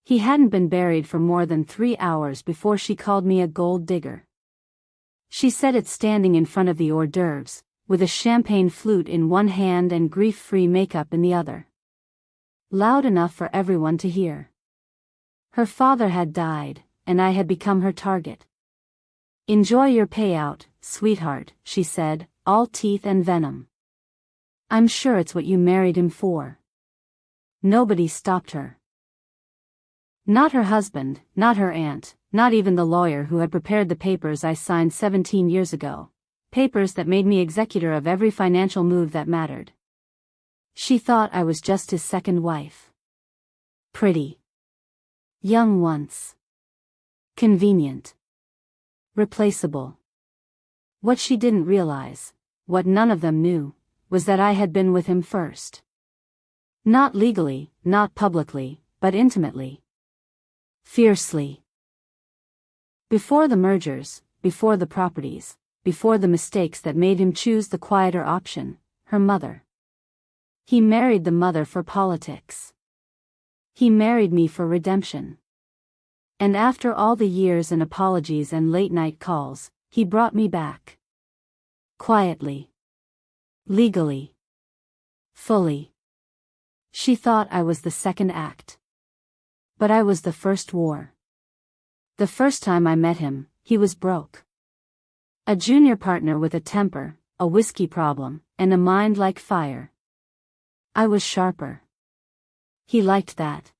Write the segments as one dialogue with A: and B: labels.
A: He hadn't been buried for more than 3 hours before she called me a gold digger. She said it standing in front of the hors d'oeuvres, with a champagne flute in one hand and grief-free makeup in the other. Loud enough for everyone to hear. Her father had died, and I had become her target. "Enjoy your payout, sweetheart," she said, all teeth and venom. "I'm sure it's what you married him for." Nobody stopped her. Not her husband, not her aunt, not even the lawyer who had prepared the papers I signed 17 years ago. Papers that made me executor of every financial move that mattered. She thought I was just his second wife. Pretty. Young once. Convenient. Replaceable. What she didn't realize, what none of them knew, was that I had been with him first. Not legally, not publicly, but intimately. Fiercely. Before the mergers, before the properties, before the mistakes that made him choose the quieter option, her mother. He married the mother for politics. He married me for redemption. And after all the years and apologies and late-night calls, he brought me back. Quietly. Legally. Fully. She thought I was the second act. But I was the first war. The first time I met him, he was broke. A junior partner with a temper, a whiskey problem, and a mind like fire. I was sharper. He liked that.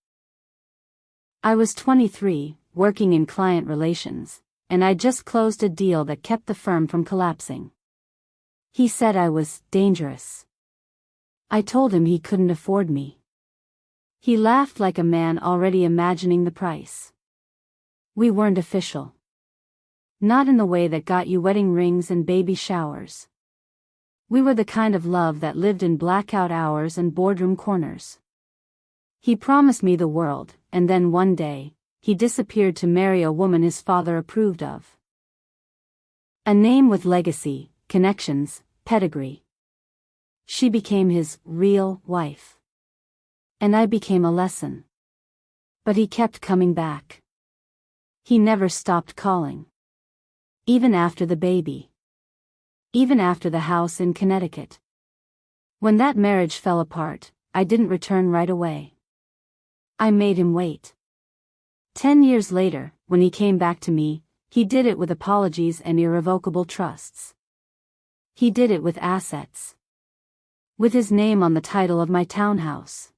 A: I was 23, working in client relations, and I just closed a deal that kept the firm from collapsing. He said I was dangerous. I told him he couldn't afford me. He laughed like a man already imagining the price. We weren't official. Not in the way that got you wedding rings and baby showers. We were the kind of love that lived in blackout hours and boardroom corners. He promised me the world, and then one day, he disappeared to marry a woman his father approved of. A name with legacy, connections, pedigree. She became his real wife. And I became a lesson. But he kept coming back. He never stopped calling. Even after the baby. Even after the house in Connecticut. When that marriage fell apart, I didn't return right away. I made him wait. 10 years later, when he came back to me, he did it with apologies and irrevocable trusts. He did it with assets. With his name on the title of my townhouse.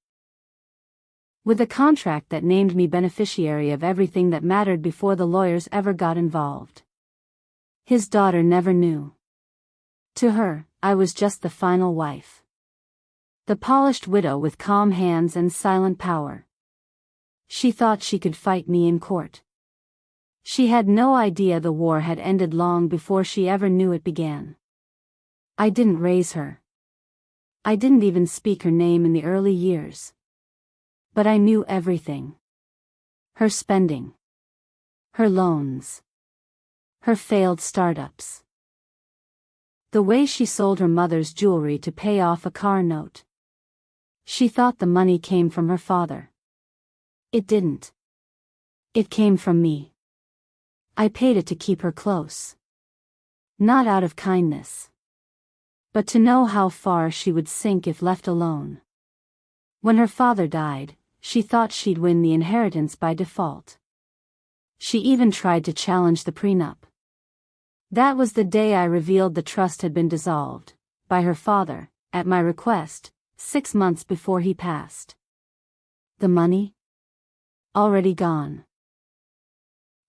A: With a contract that named me beneficiary of everything that mattered before the lawyers ever got involved. His daughter never knew. To her, I was just the final wife. The polished widow with calm hands and silent power. She thought she could fight me in court. She had no idea the war had ended long before she ever knew it began. I didn't raise her. I didn't even speak her name in the early years. But I knew everything. Her spending. Her loans. Her failed startups. The way she sold her mother's jewelry to pay off a car note. She thought the money came from her father. It didn't. It came from me. I paid it to keep her close. Not out of kindness. But to know how far she would sink if left alone. When her father died, she thought she'd win the inheritance by default. She even tried to challenge the prenup. That was the day I revealed the trust had been dissolved, by her father, at my request, 6 months before he passed. The money? Already gone.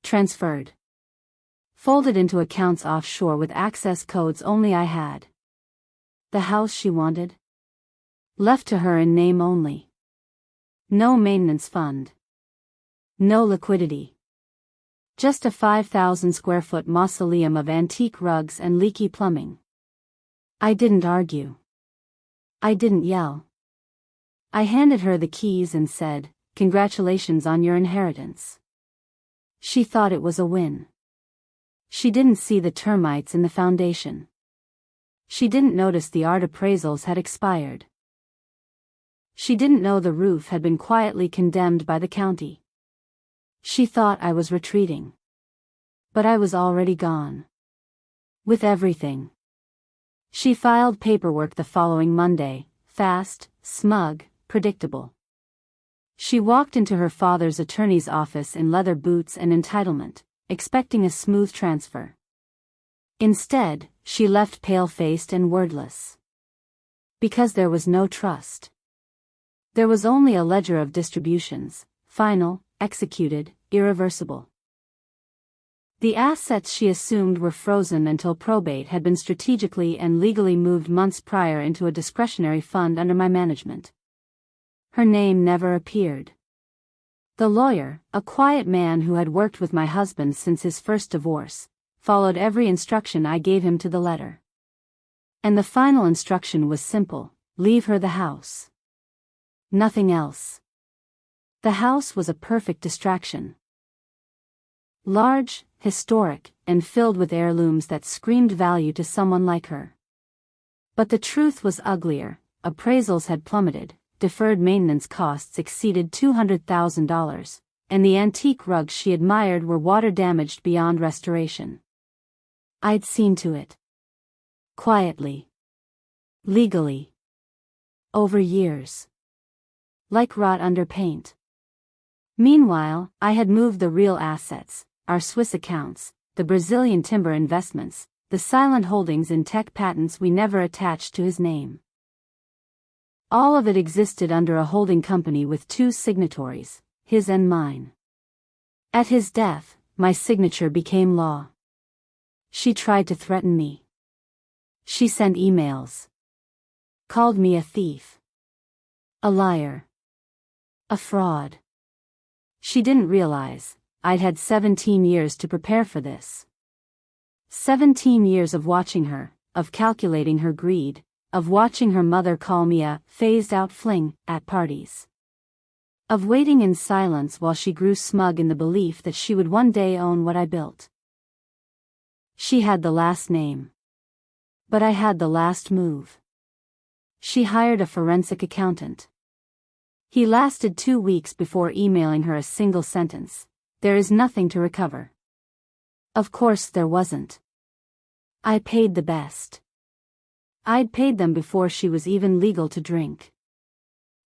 A: Transferred. Folded into accounts offshore with access codes only I had. The house she wanted? Left to her in name only. No maintenance fund. No liquidity. Just a 5,000 square foot mausoleum of antique rugs and leaky plumbing. I didn't argue. I didn't yell. I handed her the keys and said, "Congratulations on your inheritance." She thought it was a win. She didn't see the termites in the foundation. She didn't notice the art appraisals had expired. She didn't know the roof had been quietly condemned by the county. She thought I was retreating. But I was already gone. With everything. She filed paperwork the following Monday, fast, smug, predictable. She walked into her father's attorney's office in leather boots and entitlement, expecting a smooth transfer. Instead, she left pale-faced and wordless. Because there was no trust. There was only a ledger of distributions, final, executed, irreversible. The assets she assumed were frozen until probate had been strategically and legally moved months prior into a discretionary fund under my management. Her name never appeared. The lawyer, a quiet man who had worked with my husband since his first divorce, followed every instruction I gave him to the letter. And the final instruction was simple: leave her the house. Nothing else. The house was a perfect distraction. Large, historic, and filled with heirlooms that screamed value to someone like her. But the truth was uglier. Appraisals had plummeted, deferred maintenance costs exceeded $200,000, and the antique rugs she admired were water-damaged beyond restoration. I'd seen to it. Quietly. Legally. Over years. Like rot under paint. Meanwhile, I had moved the real assets, our Swiss accounts, the Brazilian timber investments, the silent holdings in tech patents we never attached to his name. All of it existed under a holding company with two signatories, his and mine. At his death, my signature became law. She tried to threaten me. She sent emails. Called me a thief. A liar. A fraud. She didn't realize I'd had 17 years to prepare for this. 17 years of watching her, of calculating her greed, of watching her mother call me a phased-out fling at parties. Of waiting in silence while she grew smug in the belief that she would one day own what I built. She had the last name. But I had the last move. She hired a forensic accountant. He lasted 2 weeks before emailing her a single sentence: "There is nothing to recover." Of course there wasn't. I paid the best. I'd paid them before she was even legal to drink.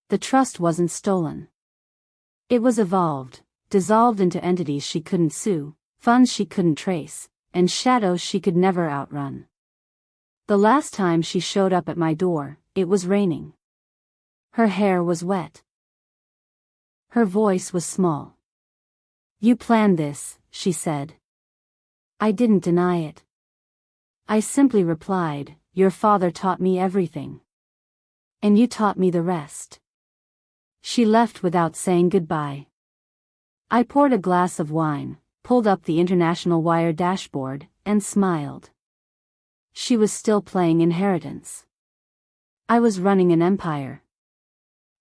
A: The trust wasn't stolen. It was evolved, dissolved into entities she couldn't sue, funds she couldn't trace, and shadows she could never outrun. The last time she showed up at my door, it was raining. Her hair was wet. Her voice was small. "You planned this," she said. I didn't deny it. I simply replied, "Your father taught me everything. And you taught me the rest." She left without saying goodbye. I poured a glass of wine, pulled up the International Wire dashboard, and smiled. She was still playing inheritance. I was running an empire.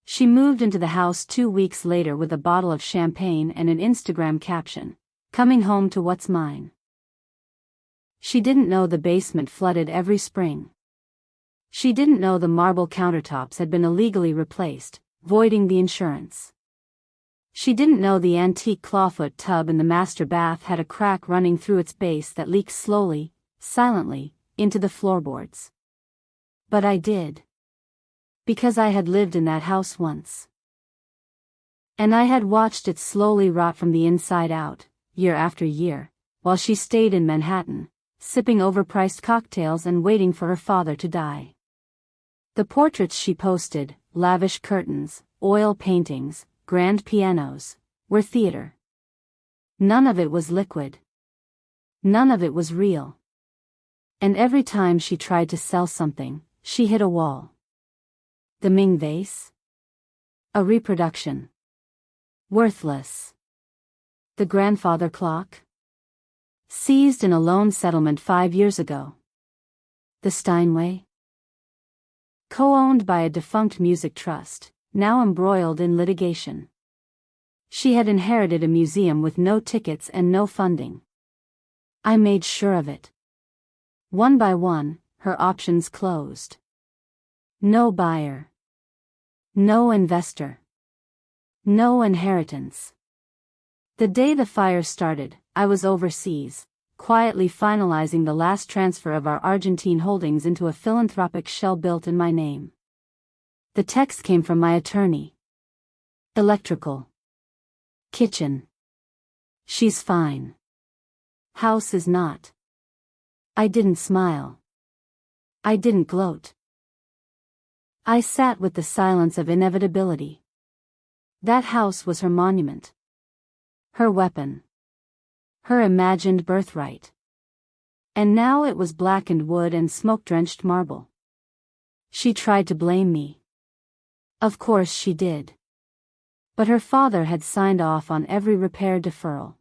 A: She moved into the house 2 weeks later with a bottle of champagne and an Instagram caption: "Coming home to what's mine." She didn't know the basement flooded every spring. She didn't know the marble countertops had been illegally replaced, voiding the insurance. She didn't know the antique clawfoot tub in the master bath had a crack running through its base that leaked slowly, silently, into the floorboards. But I did. Because I had lived in that house once. And I had watched it slowly rot from the inside out, year after year, while she stayed in Manhattan, sipping overpriced cocktails and waiting for her father to die. The portraits she posted, lavish curtains, oil paintings, grand pianos, were theater. None of it was liquid. None of it was real. And every time she tried to sell something, she hit a wall. The Ming vase? A reproduction. Worthless. The grandfather clock? Seized in a loan settlement 5 years ago. The Steinway? Co-owned by a defunct music trust, now embroiled in litigation. She had inherited a museum with no tickets and no funding. I made sure of it. One by one, her options closed. No buyer. No investor. No inheritance. The day the fire started, I was overseas, quietly finalizing the last transfer of our Argentine holdings into a philanthropic shell built in my name. The text came from my attorney. Electrical. Kitchen. She's fine. House is not. I didn't smile. I didn't gloat. I sat with the silence of inevitability. That house was her monument. Her weapon. Her imagined birthright. And now it was blackened wood and smoke-drenched marble. She tried to blame me. Of course she did. But her father had signed off on every repair deferral.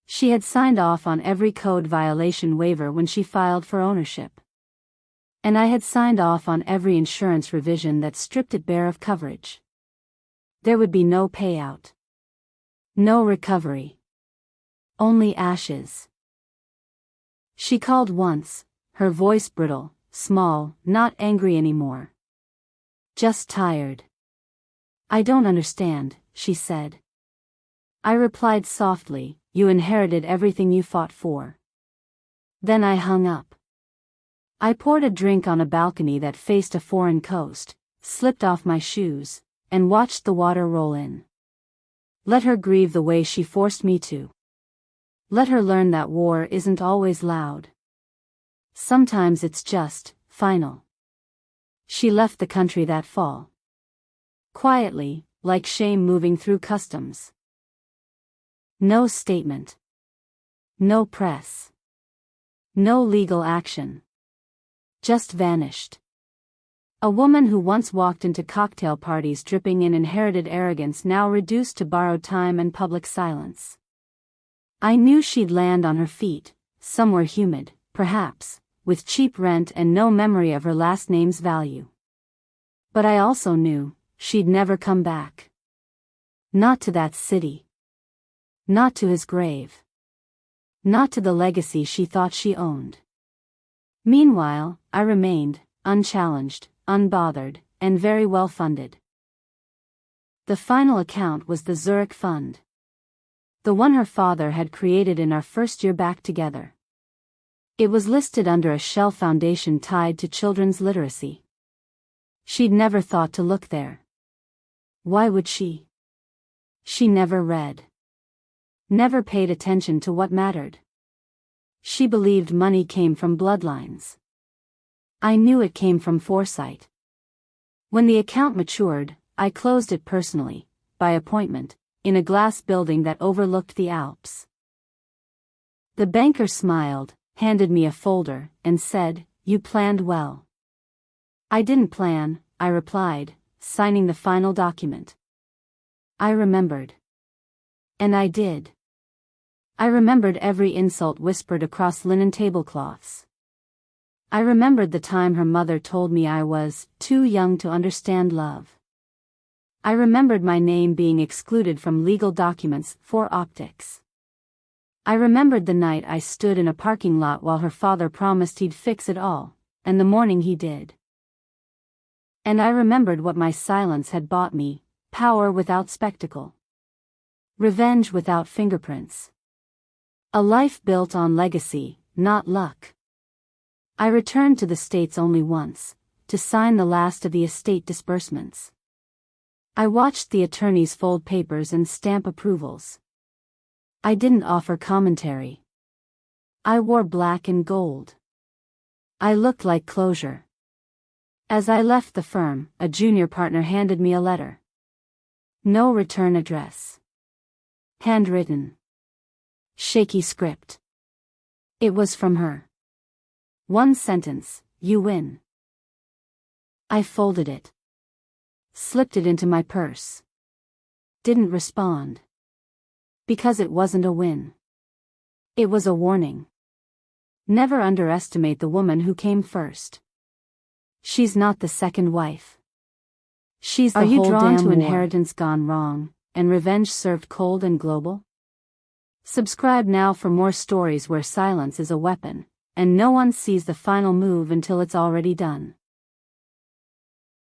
A: She had signed off on every code violation waiver when she filed for ownership. And I had signed off on every insurance revision that stripped it bare of coverage. There would be no payout. No recovery. Only ashes. She called once, her voice brittle, small, not angry anymore. Just tired. I don't understand, she said. I replied softly, you inherited everything you fought for. Then I hung up. I poured a drink on a balcony that faced a foreign coast, slipped off my shoes, and watched the water roll in. Let her grieve the way she forced me to. Let her learn that war isn't always loud. Sometimes it's just, final. She left the country that fall. Quietly, like shame moving through customs. No statement. No press. No legal action. Just vanished. A woman who once walked into cocktail parties dripping in inherited arrogance now reduced to borrowed time and public silence. I knew she'd land on her feet, somewhere humid, perhaps, with cheap rent and no memory of her last name's value. But I also knew she'd never come back. Not to that city. Not to his grave. Not to the legacy she thought she owned. Meanwhile, I remained, unchallenged, unbothered, and very well funded. The final account was the Zurich Fund. The one her father had created in our first year back together. It was listed under a shell foundation tied to children's literacy. She'd never thought to look there. Why would she? She never read. Never paid attention to what mattered. She believed money came from bloodlines. I knew it came from foresight. When the account matured, I closed it personally, by appointment, in a glass building that overlooked the Alps. The banker smiled, handed me a folder, and said, "You planned well." "I didn't plan," I replied, signing the final document. I remembered. And I did. I remembered every insult whispered across linen tablecloths. I remembered the time her mother told me I was too young to understand love. I remembered my name being excluded from legal documents for optics. I remembered the night I stood in a parking lot while her father promised he'd fix it all, and the morning he did. And I remembered what my silence had bought me: power without spectacle. Revenge without fingerprints. A life built on legacy, not luck. I returned to the States only once, to sign the last of the estate disbursements. I watched the attorneys fold papers and stamp approvals. I didn't offer commentary. I wore black and gold. I looked like closure. As I left the firm, a junior partner handed me a letter. No return address. Handwritten. Shaky script. It was from her. One sentence: "You win." I folded it. Slipped it into my purse. Didn't respond. Because it wasn't a win. It was a warning. Never underestimate the woman who came first. She's not the second wife. She's the whole damn war. Are you drawn to inheritance gone wrong, and revenge served cold and global? Subscribe now for more stories where silence is a weapon, and no one sees the final move until it's already done.